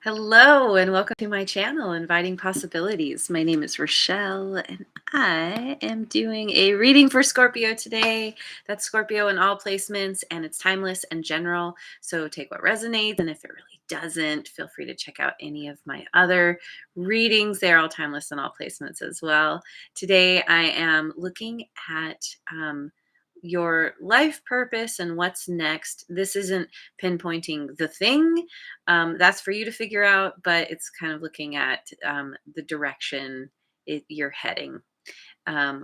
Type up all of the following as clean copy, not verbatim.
Hello and welcome to my channel, Inviting Possibilities. My name is Rochelle and I am doing a reading for Scorpio today. That's Scorpio in all placements and it's timeless and general. So take what resonates, and if it really doesn't, feel free to check out any of my other readings. They're all timeless and all placements as well. Today I am looking at your life purpose and what's next. This isn't pinpointing the thing. That's for you to figure out, but it's kind of looking at the direction you're heading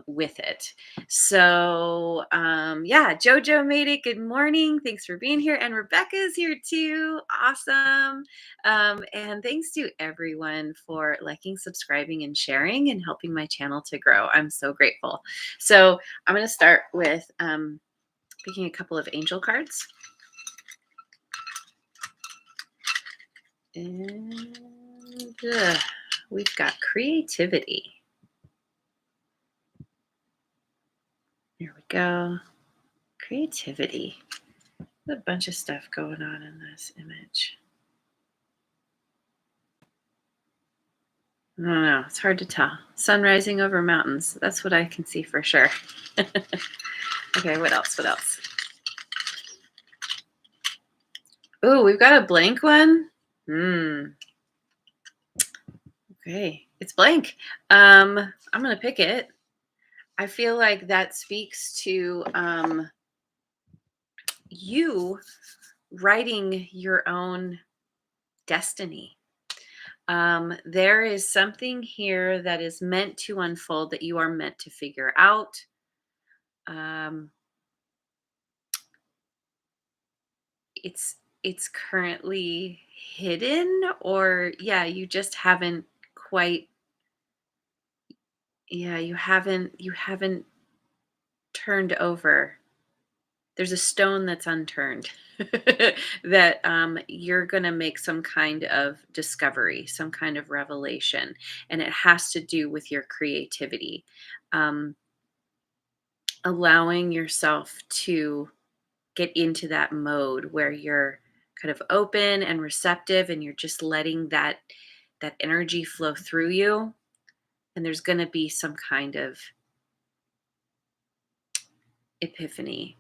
with it. So, yeah, JoJo made it. Good morning. Thanks for being here. And Rebecca's here too. Awesome. And thanks to everyone for liking, subscribing, and sharing and helping my channel to grow. I'm so grateful. So, I'm going to start with picking a couple of angel cards. And we've got creativity. There we go. Creativity. There's a bunch of stuff going on in this image. I don't know. It's hard to tell. Sun rising over mountains. That's what I can see for sure. Okay, what else? What else? Oh, we've got a blank one. Okay, it's blank. I'm going to pick it. I feel like that speaks to you writing your own destiny. There is something here that is meant to unfold that you are meant to figure out. It's currently hidden, or yeah, you just haven't quite. Yeah, you haven't turned over. There's a stone that's unturned that you're going to make some kind of discovery, some kind of revelation, and it has to do with your creativity. Allowing yourself to get into that mode where you're kind of open and receptive and you're just letting that energy flow through you, and there's going to be some kind of epiphany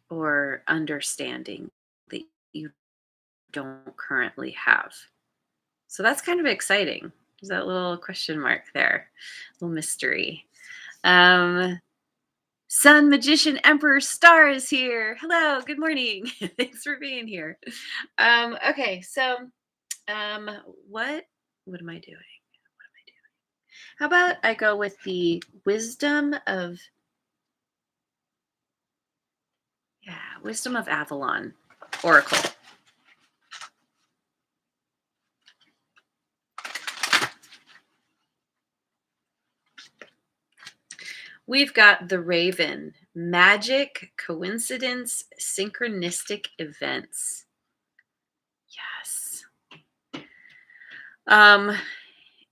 or understanding that you don't currently have. So that's kind of exciting. There's that little question mark there, little mystery. Sun, Magician, Emperor, Star is here. Hello, good morning. Thanks for being here. Okay, so what am I doing? How about I go with the Wisdom of Avalon Oracle. We've got the Raven, magic, coincidence, synchronistic events. Yes.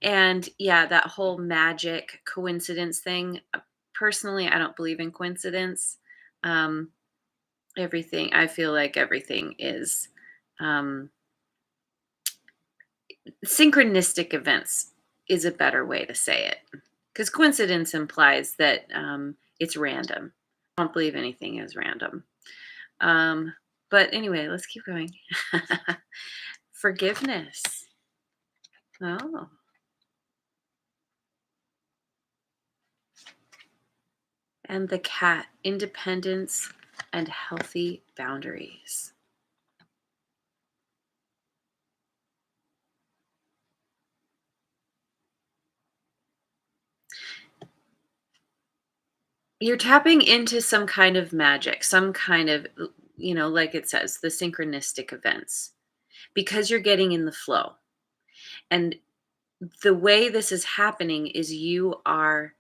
And yeah, that whole magic coincidence thing. Personally, I don't believe in coincidence. I feel like everything is synchronistic events is a better way to say it, because coincidence implies that it's random. I don't believe anything is random. But anyway, let's keep going. Forgiveness. Oh. And the cat, independence and healthy boundaries. You're tapping into some kind of magic, some kind of, like it says, the synchronistic events, because you're getting in the flow. And the way this is happening is you are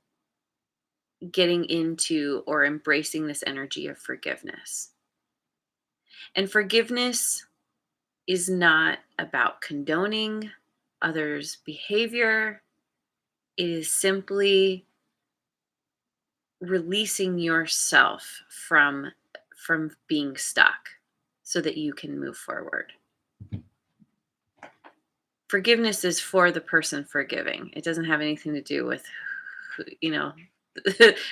getting into or embracing this energy of forgiveness. And forgiveness is not about condoning others' behavior. It is simply releasing yourself from being stuck so that you can move forward. Forgiveness is for the person forgiving. It doesn't have anything to do with,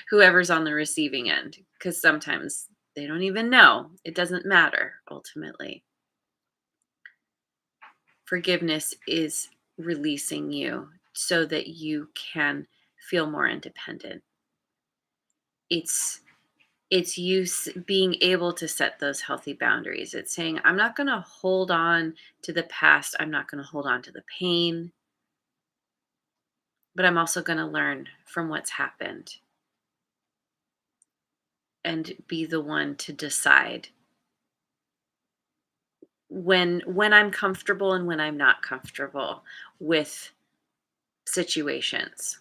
whoever's on the receiving end, because sometimes they don't even know. It doesn't matter ultimately. Forgiveness is releasing you so that you can feel more independent. It's being able to set those healthy boundaries. It's saying, I'm not going to hold on to the past. I'm not going to hold on to the pain, but I'm also going to learn from what's happened and be the one to decide when I'm comfortable and when I'm not comfortable with situations.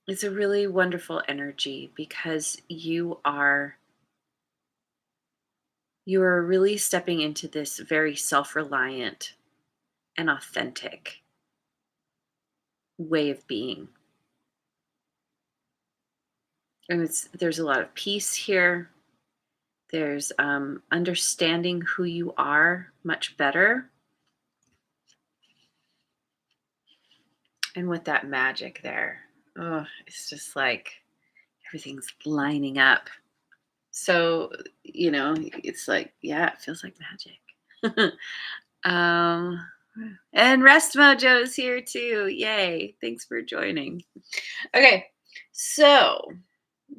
It's a really wonderful energy because you are really stepping into this very self-reliant and authentic way of being. And there's a lot of peace here. There's understanding who you are much better. And with that magic there, oh, it's just like everything's lining up. So, it's like, yeah, it feels like magic. um, and Rest Mojo is here too. Yay. Thanks for joining. Okay. So,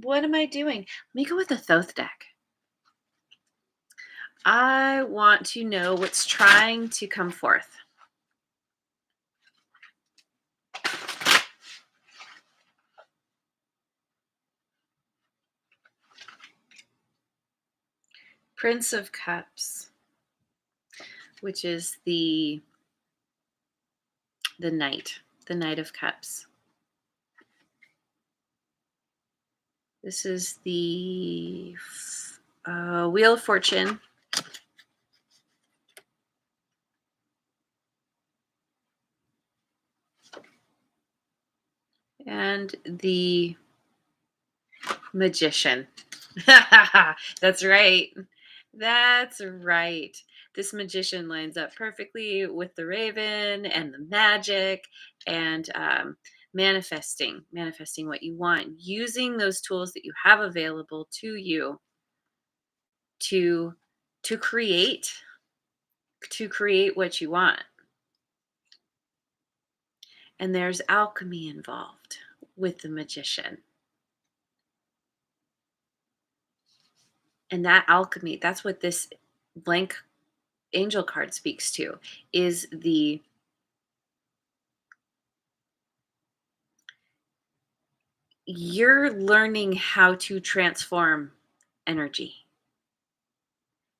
what am I doing? Let me go with the Thoth deck. I want to know what's trying to come forth. Prince of Cups, which is the Knight, the Knight of Cups. This is the Wheel of Fortune. And the Magician. That's right. That's right. This magician lines up perfectly with the raven and the magic and manifesting what you want, using those tools that you have available to you to create what you want. And there's alchemy involved with the magician. And that alchemy, that's what this blank angel card speaks to, is you're learning how to transform energy.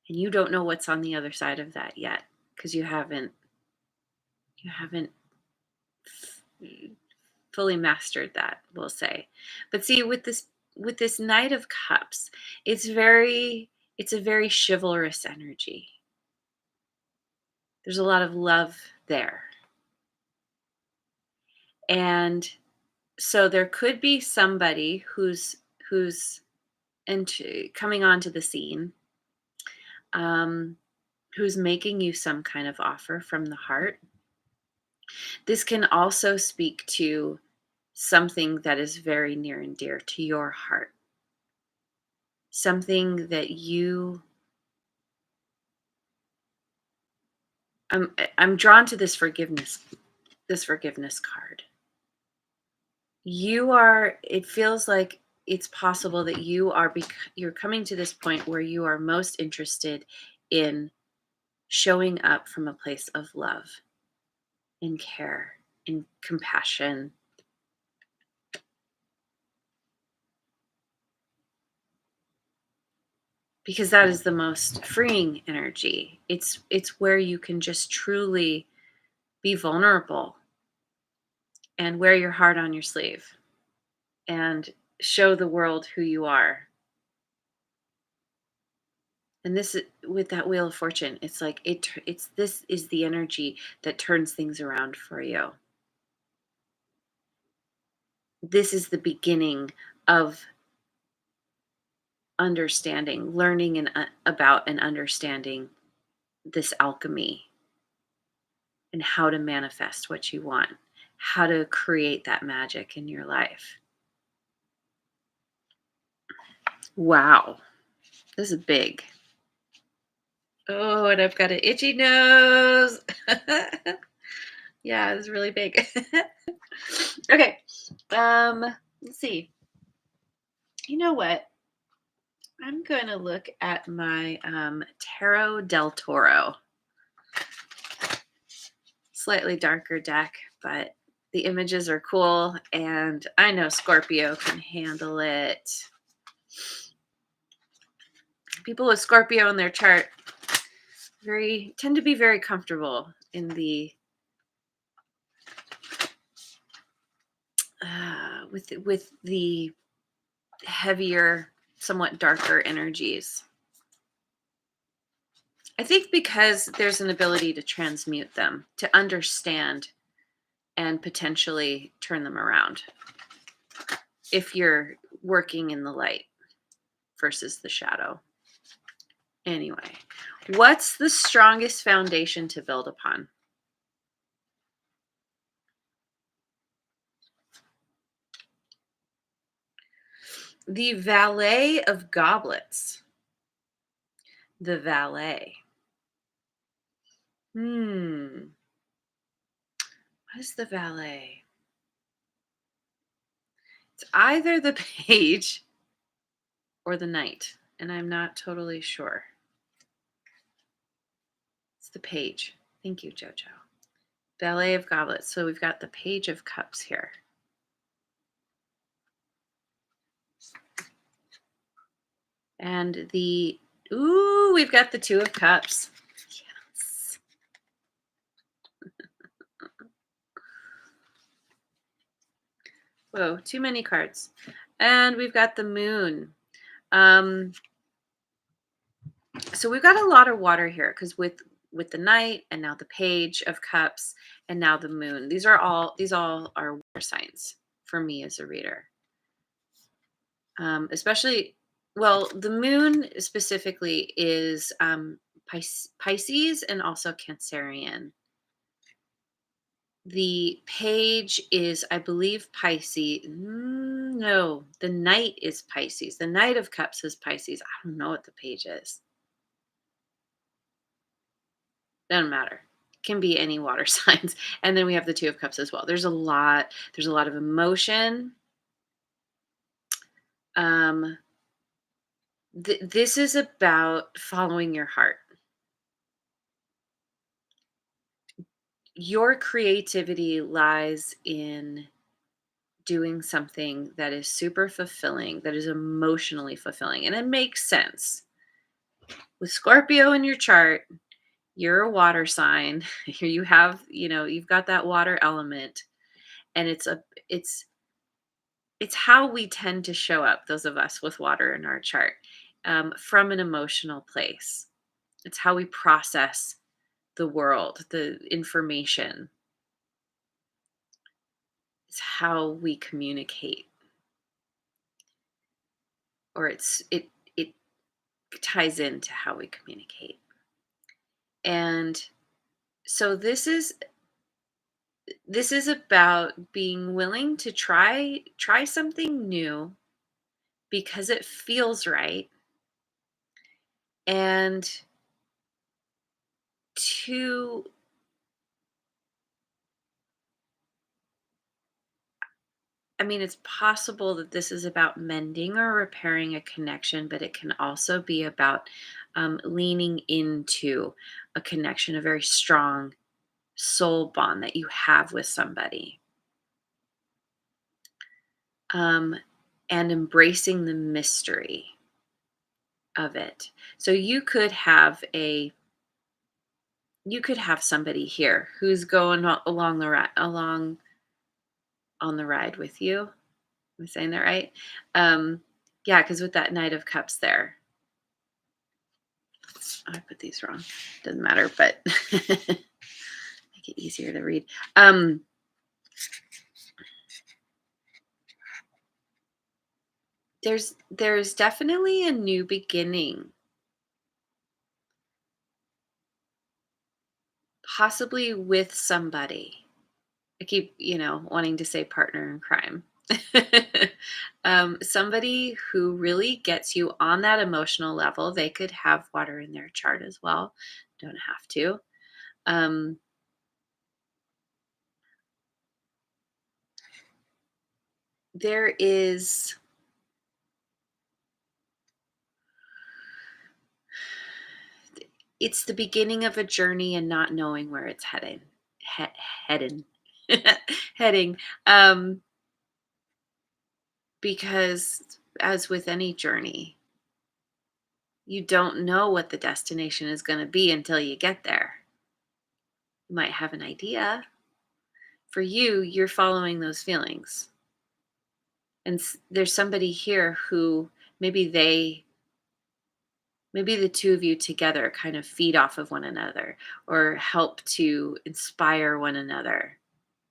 And you don't know what's on the other side of that yet, because you haven't fully mastered that, we'll say. But see, with this Knight of Cups, it's a very chivalrous energy. There's a lot of love there. And so there could be somebody who's coming onto the scene, who's making you some kind of offer from the heart. This can also speak to something that is very near and dear to your heart. Something that I'm drawn to this forgiveness card. It feels like it's possible that you're coming to this point where you are most interested in showing up from a place of love, in care, in compassion. Because that is the most freeing energy. It's where you can just truly be vulnerable and wear your heart on your sleeve and show the world who you are. And this, with that Wheel of Fortune, it's like this is the energy that turns things around for you. This is the beginning of understanding, learning and about and understanding this alchemy and how to manifest what you want, how to create that magic in your life. Wow, this is big. Oh, and I've got an itchy nose. Yeah, it's really big. Okay. Let's see. You know what? I'm going to look at my Tarot del Toro. Slightly darker deck, but the images are cool, and I know Scorpio can handle it. People with Scorpio in their chart tend to be very comfortable in the with the heavier, somewhat darker energies. I think because there's an ability to transmute them, to understand and potentially turn them around if you're working in the light versus the shadow. Anyway, what's the strongest foundation to build upon? The Valet of Goblets. The Valet. What is the Valet? It's either the Page or the Knight, and I'm not totally sure. It's the Page. Thank you, JoJo. Valet of Goblets. So we've got the Page of Cups here. And we've got the Two of Cups. Yes. Whoa, too many cards. And we've got the Moon. So we've got a lot of water here because with the Knight and now the Page of Cups and now the Moon. These all are water signs for me as a reader. Especially, well, the Moon specifically is Pisces and also Cancerian. The Page is, I believe, Pisces. No, the Knight is Pisces. The Knight of Cups is Pisces. I don't know what the Page is. Doesn't matter. Can be any water signs. And then we have the Two of Cups as well. There's a lot of emotion. This is about following your heart. Your creativity lies in doing something that is super fulfilling, that is emotionally fulfilling. And it makes sense. With Scorpio in your chart, you're a water sign. You have, you've got that water element. And it's how we tend to show up, those of us with water in our chart, from an emotional place. It's how we process the world, the information. It's how we communicate. Or it ties into how we communicate. And so this is about being willing to try something new because it feels right, and it's possible that this is about mending or repairing a connection, but it can also be about leaning into a connection, a very strong soul bond that you have with somebody. And embracing the mystery of it. So you could have somebody here who's going along on the ride with you. Am I saying that right? Yeah, because with that Knight of Cups there. I put these wrong. Doesn't matter, but make it easier to read. there's definitely a new beginning, possibly with somebody. I keep, wanting to say partner in crime. Somebody who really gets you on that emotional level. They could have water in their chart as well. Don't have to. Um, there is, it's the beginning of a journey and not knowing where it's heading. Heading. Heading. Um, because as with any journey, you don't know what the destination is going to be until you get there. You might have an idea. For you, you're following those feelings. And there's somebody here who maybe maybe the two of you together kind of feed off of one another or help to inspire one another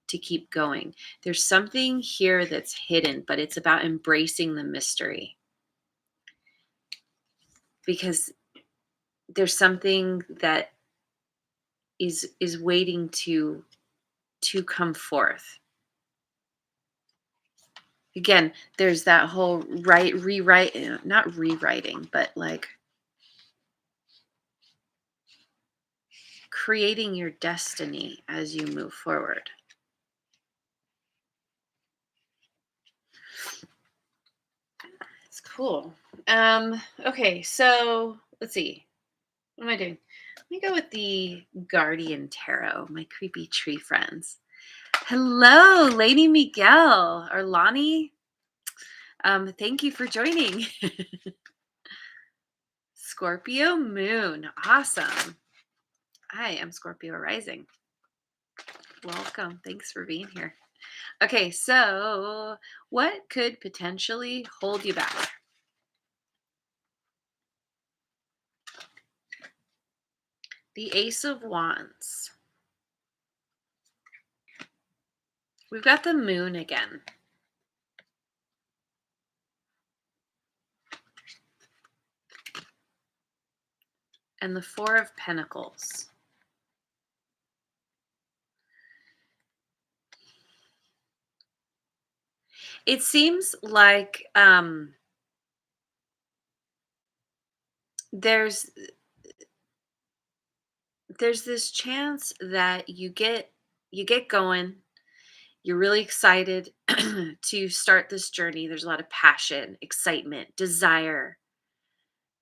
to keep going. There's something here that's hidden, but it's about embracing the mystery because there's something that is waiting to come forth. Again, there's that whole rewrite, not rewriting, but like creating your destiny as you move forward. It's cool. Okay, so let's see. What am I doing? Let me go with the Guardian Tarot, my creepy tree friends. Hello, Lady Miguel or Lonnie. Thank you for joining. Scorpio moon. Awesome. I am Scorpio rising. Welcome. Thanks for being here. Okay, so what could potentially hold you back? The Ace of Wands. We've got the moon again. And the Four of Pentacles. It seems like there's this chance that you get going. You're really excited to start this journey. There's a lot of passion, excitement, desire,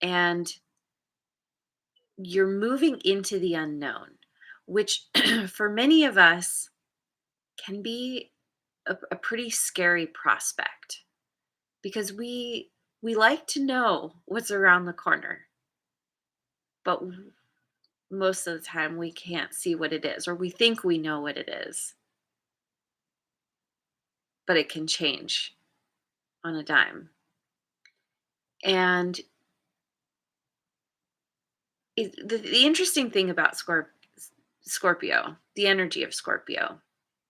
and you're moving into the unknown, which for many of us can be a pretty scary prospect because we like to know what's around the corner, but most of the time we can't see what it is, or we think we know what it is, but it can change on a dime. And the interesting thing about Scorpio, the energy of Scorpio,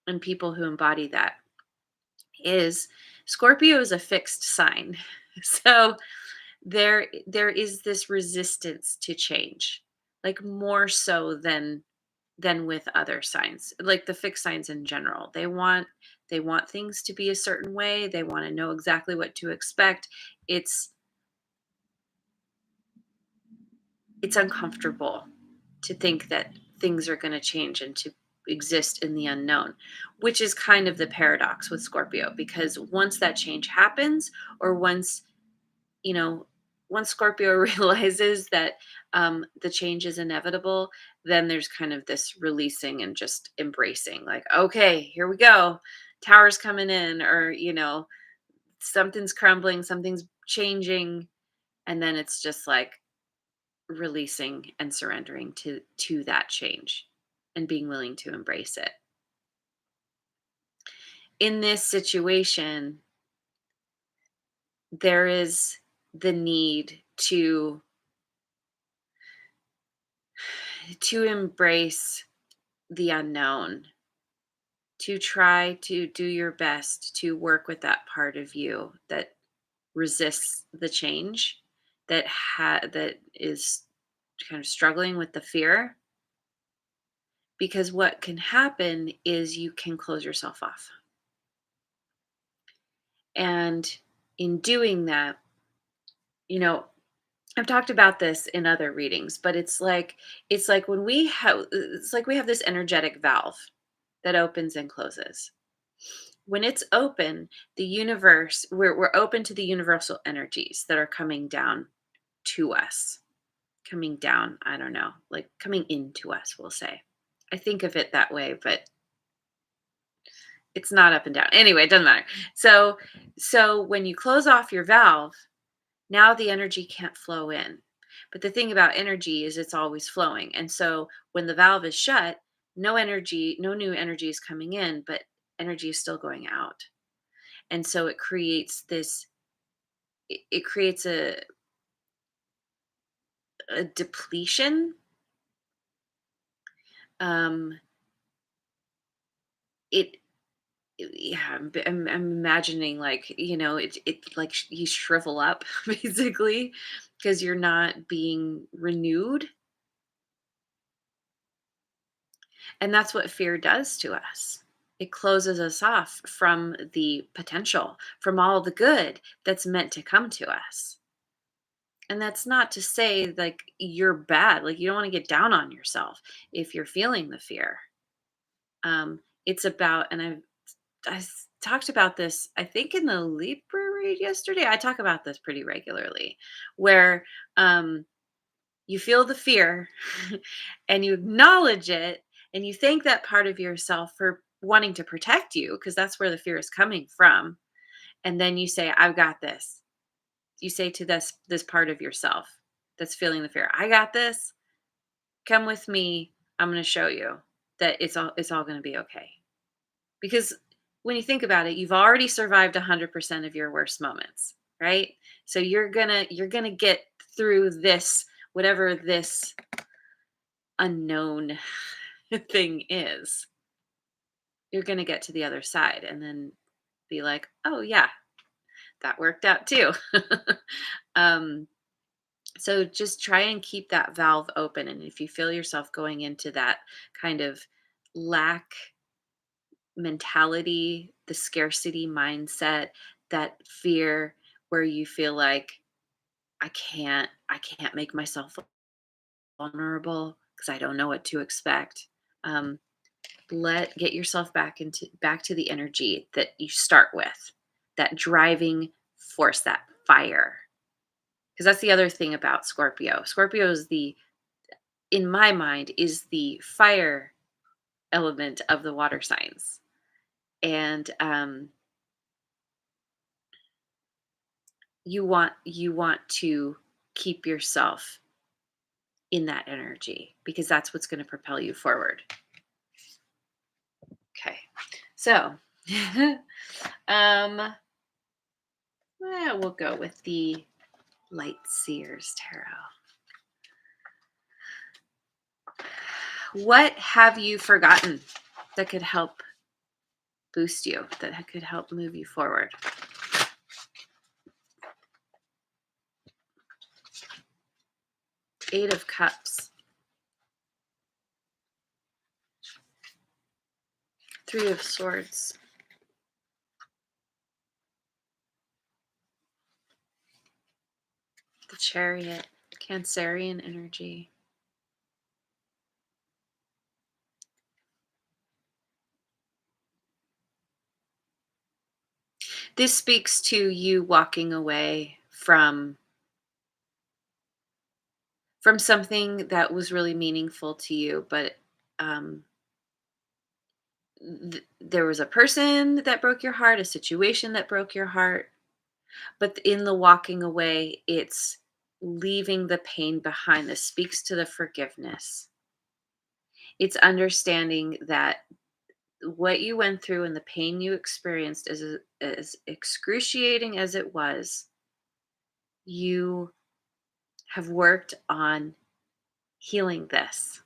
and people who embody that is Scorpio is a fixed sign. So there is this resistance to change, like more so than with other signs, like the fixed signs in general. They want things to be a certain way. They want to know exactly what to expect. It's it's uncomfortable to think that things are going to change and to exist in the unknown, which is kind of the paradox with Scorpio, because once that change happens, or you know, once Scorpio realizes that the change is inevitable, then there's kind of this releasing and just embracing, like, okay, here we go. Towers coming in, or, something's crumbling, something's changing. And then it's just like releasing and surrendering to that change and being willing to embrace it. In this situation, there is the need to embrace the unknown, to try to do your best to work with that part of you that resists the change, that is kind of struggling with the fear, because what can happen is you can close yourself off. And in doing that, you know, I've talked about this in other readings, but it's like when we have this energetic valve that opens and closes. When it's open, the universe, we're open to the universal energies that are coming down to us. Coming down, I don't know, like coming into us, we'll say. I think of it that way, but it's not up and down. Anyway, it doesn't matter. So when you close off your valve, now the energy can't flow in. But the thing about energy is it's always flowing. And so when the valve is shut, no new energy is coming in, but energy is still going out. And so it creates a depletion. Um it Yeah, I'm imagining, like, it like you shrivel up basically because you're not being renewed. And that's what fear does to us. It closes us off from the potential, from all the good that's meant to come to us. And that's not to say like you're bad. Like, you don't want to get down on yourself if you're feeling the fear. It's about, and talked about this, I think, in the Libra read yesterday. I talk about this pretty regularly, where um, you feel the fear and you acknowledge it and you thank that part of yourself for wanting to protect you, because that's where the fear is coming from. And then you say, I've got this. You say to this part of yourself that's feeling the fear, I got this. Come with me. I'm going to show you that it's all going to be okay. Because when you think about it, you've already survived 100% of your worst moments, right? So you're going to get through this, whatever this unknown thing is. You're going to get to the other side and then be like, "Oh yeah, that worked out too." um so just try and keep that valve open, and if you feel yourself going into that kind of lack mentality, the scarcity mindset, that fear where you feel like I can't make myself vulnerable because I don't know what to expect. Um, get yourself back to the energy that you start with, that driving force, that fire. Because that's the other thing about Scorpio. Scorpio is in my mind, is the fire element of the water signs. And you want to keep yourself in that energy because that's what's going to propel you forward. Okay. So, we'll go with the Light Seers Tarot. What have you forgotten that could help boost you, that could help move you forward? Eight of Cups. Three of Swords. The Chariot. Cancerian energy. This speaks to you walking away from something that was really meaningful to you, but um, there was a person that broke your heart, a situation that broke your heart, but in the walking away, it's leaving the pain behind. This speaks to the forgiveness. It's understanding that what you went through and the pain you experienced, as excruciating as it was, you have worked on healing this,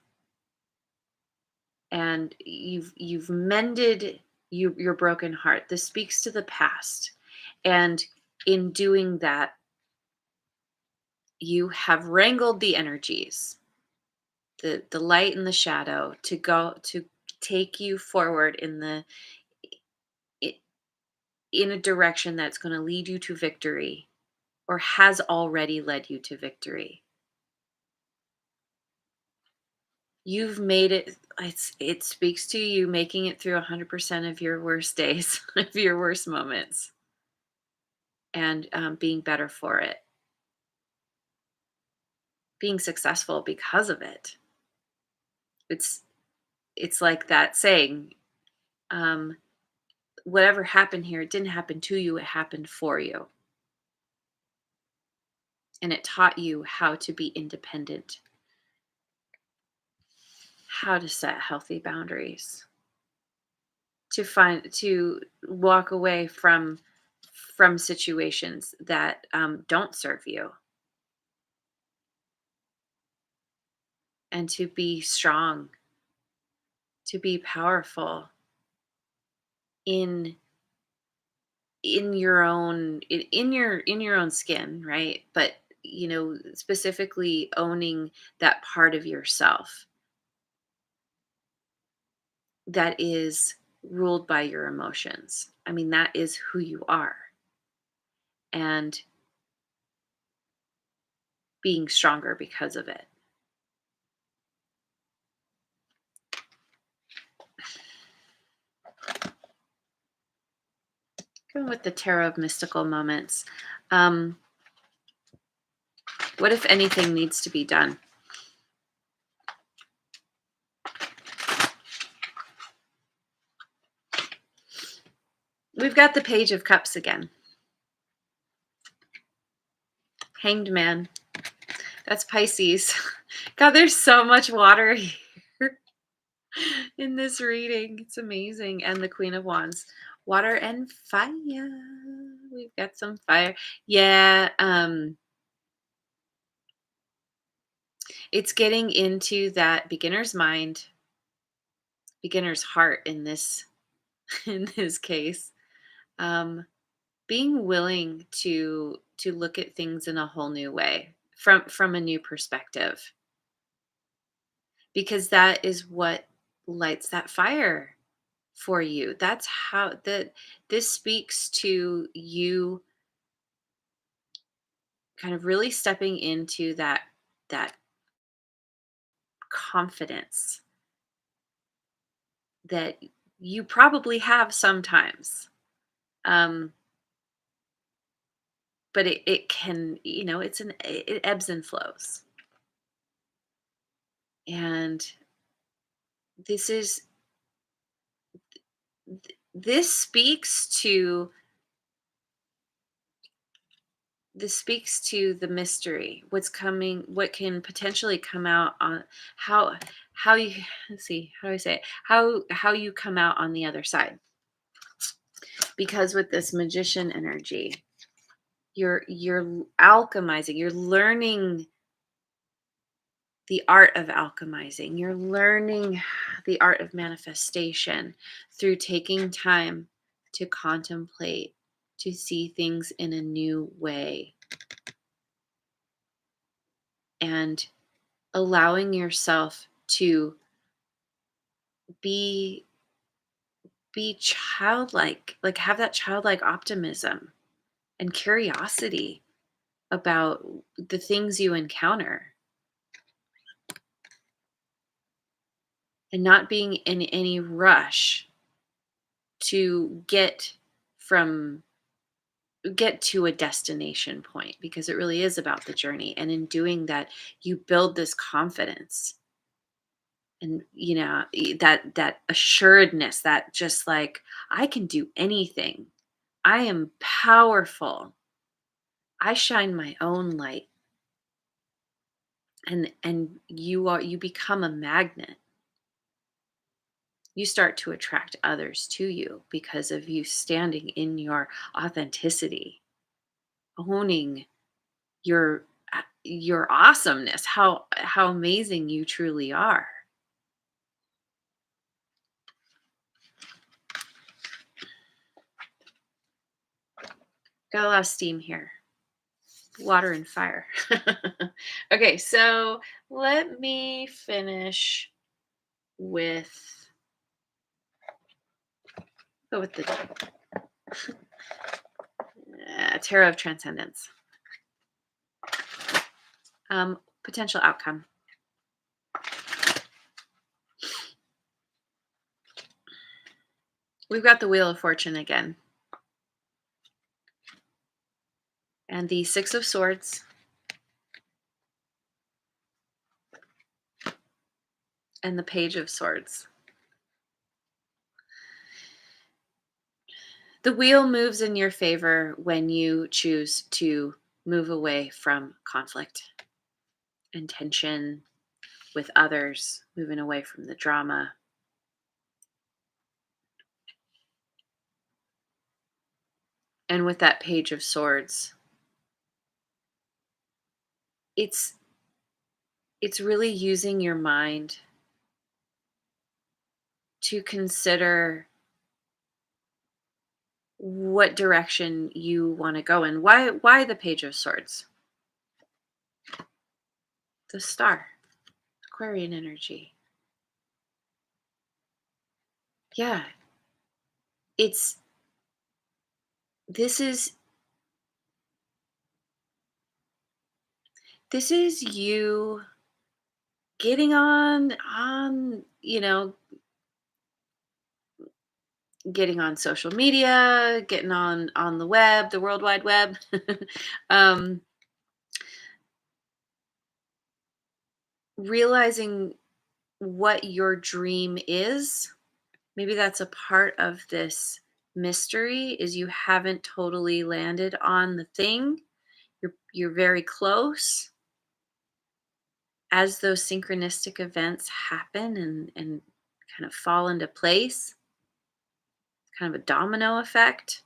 and you've mended your broken heart. This speaks to the past, and in doing that, you have wrangled the energies, the light and the shadow, to go to take you forward i- in a direction that's going to lead you to victory, or has already led you to victory. You've made it. It speaks to you making it through 100% of your worst days, of your worst moments, and being better for it, being successful because of it. It's it's like that saying, um, whatever happened here, it didn't happen to you, it happened for you. And it taught you how to be independent, how to set healthy boundaries, to walk away from situations that don't serve you, and to be strong, to be powerful in in your own skin, right? But specifically owning that part of yourself that is ruled by your emotions. I mean, that is who you are, and being stronger because of it. Going with the tarot of mystical moments. Um, what, if anything, needs to be done? We've got the Page of Cups again. Hanged Man. That's Pisces. God, there's so much water here in this reading. It's amazing. And the Queen of Wands. Water and fire. We've got some fire. Yeah, it's getting into that beginner's mind, beginner's heart in this in this case. Um, being willing to look at things in a whole new way, from a new perspective, because that is what lights that fire for you. That's how that this speaks to you kind of really stepping into that confidence that you probably have sometimes. Um, but it can, it ebbs and flows. And this is this speaks to the mystery, what's coming, what can potentially come out on how you, let's see, how do I say it, how you come out on the other side. Because with this Magician energy, you're alchemizing, you're learning the art of alchemizing, you're learning the art of manifestation through taking time to contemplate, to see things in a new way, and allowing yourself to be childlike, like have that childlike optimism and curiosity about the things you encounter, and not being in any rush to from get to a destination point, because it really is about the journey. And in doing that, you build this confidence, and that assuredness, that just like, I can do anything, I am powerful, I shine my own light. And you become a magnet. You start to attract others to you because of you standing in your authenticity, owning your awesomeness, how amazing you truly are. Got a lot of steam here. Water and fire. Okay, so let me finish with go with the Tarot of Transcendence. Potential outcome. We've got the Wheel of Fortune again. And the Six of Swords. And the Page of Swords. The wheel moves in your favor when you choose to move away from conflict and tension with others, moving away from the drama. And with that Page of Swords, it's really using your mind to consider what direction you want to go in. Why the Page of Swords? The star, Aquarian energy. Yeah. It's this is you getting getting on social media, getting on the web, the World Wide Web. um Realizing what your dream is. Maybe that's a part of this mystery, is you haven't totally landed on the thing. You're very close. As those synchronistic events happen and kind of fall into place, kind of a domino effect,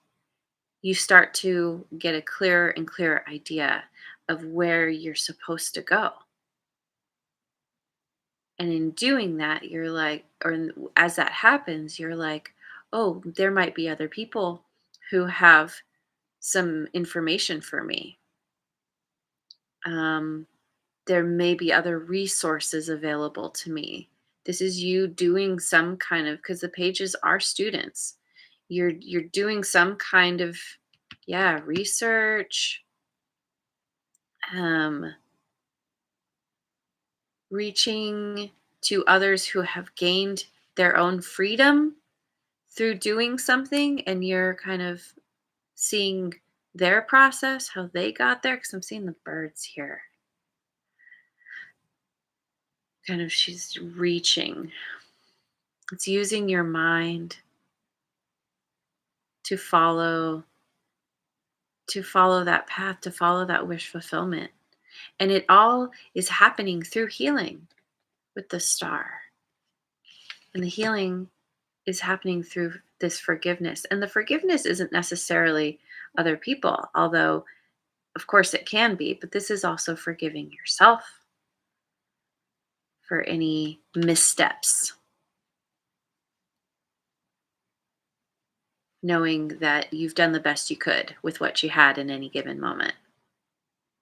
you start to get a clearer and clearer idea of where you're supposed to go. And in doing that, you're like, as that happens, you're like, oh, there might be other people who have some information for me. Um, there may be other resources available to me. This is you doing some kind of, because the pages are students. You're doing some kind of, yeah, research, um, reaching to others who have gained their own freedom through doing something, and you're kind of seeing their process, how they got there, because I'm seeing the birds here. Kind of, she's reaching. It's using your mind to follow that path, to follow that wish fulfillment. And it all is happening through healing with the star. And the healing is happening through this forgiveness. And the forgiveness isn't necessarily other people, although of course it can be, but this is also forgiving yourself for any missteps, knowing that you've done the best you could with what you had in any given moment,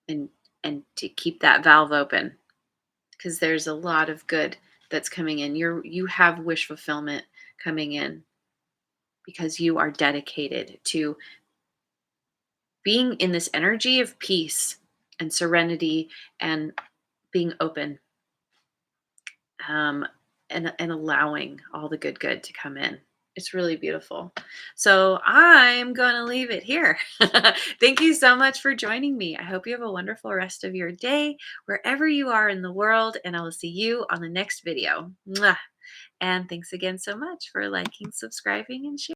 and to keep that valve open, because there's a lot of good that's coming in. You have wish fulfillment coming in because you are dedicated to being in this energy of peace and serenity and being open, um, and allowing all the good to come in. It's really beautiful. So I'm going to leave it here. Thank you so much for joining me. I hope you have a wonderful rest of your day, wherever you are in the world, and I will see you on the next video. Mwah. And thanks again so much for liking, subscribing, and sharing.